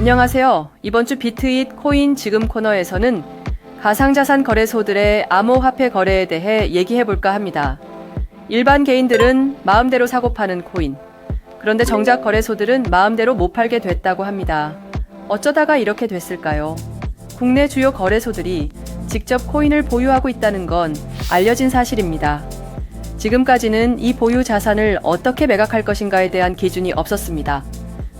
안녕하세요. 이번 주 비트잇 코인 지금 코너에서는 가상자산 거래소들의 암호화폐 거래에 대해 얘기해볼까 합니다. 일반 개인들은 마음대로 사고 파는 코인. 그런데 정작 거래소들은 마음대로 못 팔게 됐다고 합니다. 어쩌다가 이렇게 됐을까요? 국내 주요 거래소들이 직접 코인을 보유하고 있다는 건 알려진 사실입니다. 지금까지는 이 보유 자산을 어떻게 매각할 것인가에 대한 기준이 없었습니다.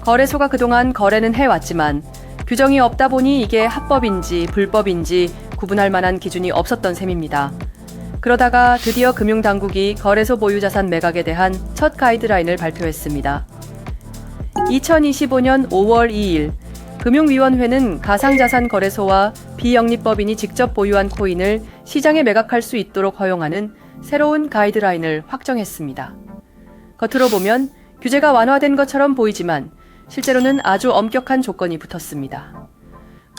거래소가 그동안 거래는 해왔지만 규정이 없다 보니 이게 합법인지 불법인지 구분할 만한 기준이 없었던 셈입니다. 그러다가 드디어 금융당국이 거래소 보유 자산 매각에 대한 첫 가이드라인을 발표했습니다. 2025년 5월 2일 금융위원회는 가상자산 거래소와 비영리법인이 직접 보유한 코인을 시장에 매각할 수 있도록 허용하는 새로운 가이드라인을 확정했습니다. 겉으로 보면 규제가 완화된 것처럼 보이지만 실제로는 아주 엄격한 조건이 붙었습니다.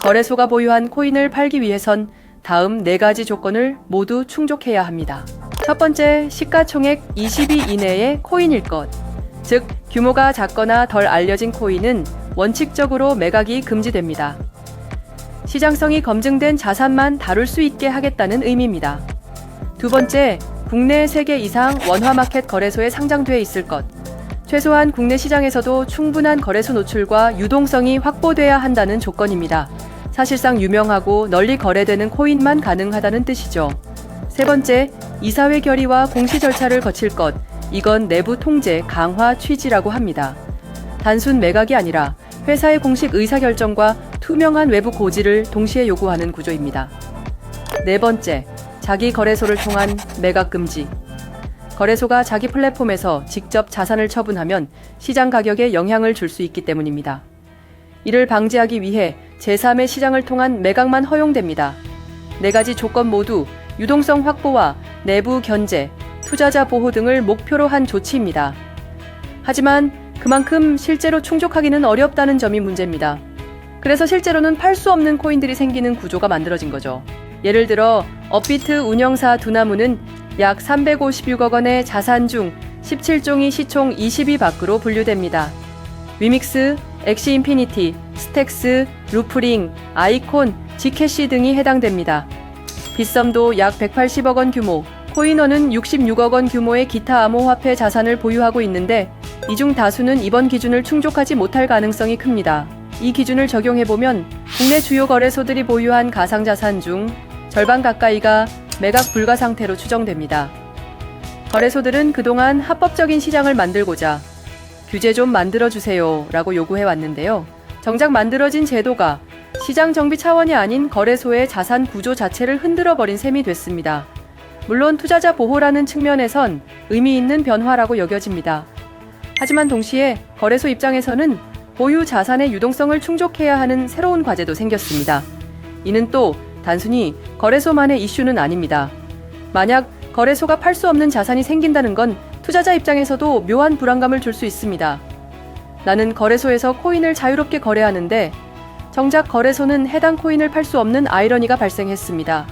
거래소가 보유한 코인을 팔기 위해선 다음 4가지 조건을 모두 충족해야 합니다. 첫 번째, 시가총액 20위 이내의 코인일 것. 즉, 규모가 작거나 덜 알려진 코인은 원칙적으로 매각이 금지됩니다. 시장성이 검증된 자산만 다룰 수 있게 하겠다는 의미입니다. 두 번째, 국내 3개 이상 원화마켓 거래소에 상장돼 있을 것. 최소한 국내 시장에서도 충분한 거래소 노출과 유동성이 확보돼야 한다는 조건입니다. 사실상 유명하고 널리 거래되는 코인만 가능하다는 뜻이죠. 세 번째, 이사회 결의와 공시 절차를 거칠 것. 이건 내부 통제 강화 취지라고 합니다. 단순 매각이 아니라 회사의 공식 의사결정과 투명한 외부 고지를 동시에 요구하는 구조입니다. 네 번째, 자기 거래소를 통한 매각 금지. 거래소가 자기 플랫폼에서 직접 자산을 처분하면 시장 가격에 영향을 줄 수 있기 때문입니다. 이를 방지하기 위해 제3의 시장을 통한 매각만 허용됩니다. 4가지 조건 모두 유동성 확보와 내부 견제, 투자자 보호 등을 목표로 한 조치입니다. 하지만 그만큼 실제로 충족하기는 어렵다는 점이 문제입니다. 그래서 실제로는 팔 수 없는 코인들이 생기는 구조가 만들어진 거죠. 예를 들어 업비트 운영사 두나무는 약 356억 원의 자산 중 17종이 시총 20위 밖으로 분류됩니다. 위믹스, 엑시인피니티, 스택스, 루프링, 아이콘, 지캐시 등이 해당됩니다. 빗썸도 약 180억 원 규모, 코인원은 66억 원 규모의 기타 암호화폐 자산을 보유하고 있는데 이 중 다수는 이번 기준을 충족하지 못할 가능성이 큽니다. 이 기준을 적용해보면 국내 주요 거래소들이 보유한 가상자산 중 절반 가까이가 매각 불가 상태로 추정됩니다. 거래소들은 그동안 합법적인 시장을 만들고자 규제 좀 만들어주세요 라고 요구해왔는데요. 정작 만들어진 제도가 시장 정비 차원이 아닌 거래소의 자산 구조 자체를 흔들어버린 셈이 됐습니다. 물론 투자자 보호라는 측면에선 의미 있는 변화라고 여겨집니다. 하지만 동시에 거래소 입장에서는 보유 자산의 유동성을 충족해야 하는 새로운 과제도 생겼습니다. 이는 또 단순히 거래소만의 이슈는 아닙니다. 만약 거래소가 팔 수 없는 자산이 생긴다는 건 투자자 입장에서도 묘한 불안감을 줄 수 있습니다. 나는 거래소에서 코인을 자유롭게 거래하는데 정작 거래소는 해당 코인을 팔 수 없는 아이러니가 발생했습니다.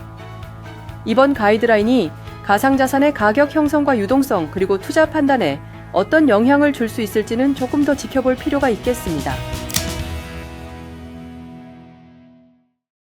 이번 가이드라인이 가상자산의 가격 형성과 유동성 그리고 투자 판단에 어떤 영향을 줄 수 있을지는 조금 더 지켜볼 필요가 있겠습니다.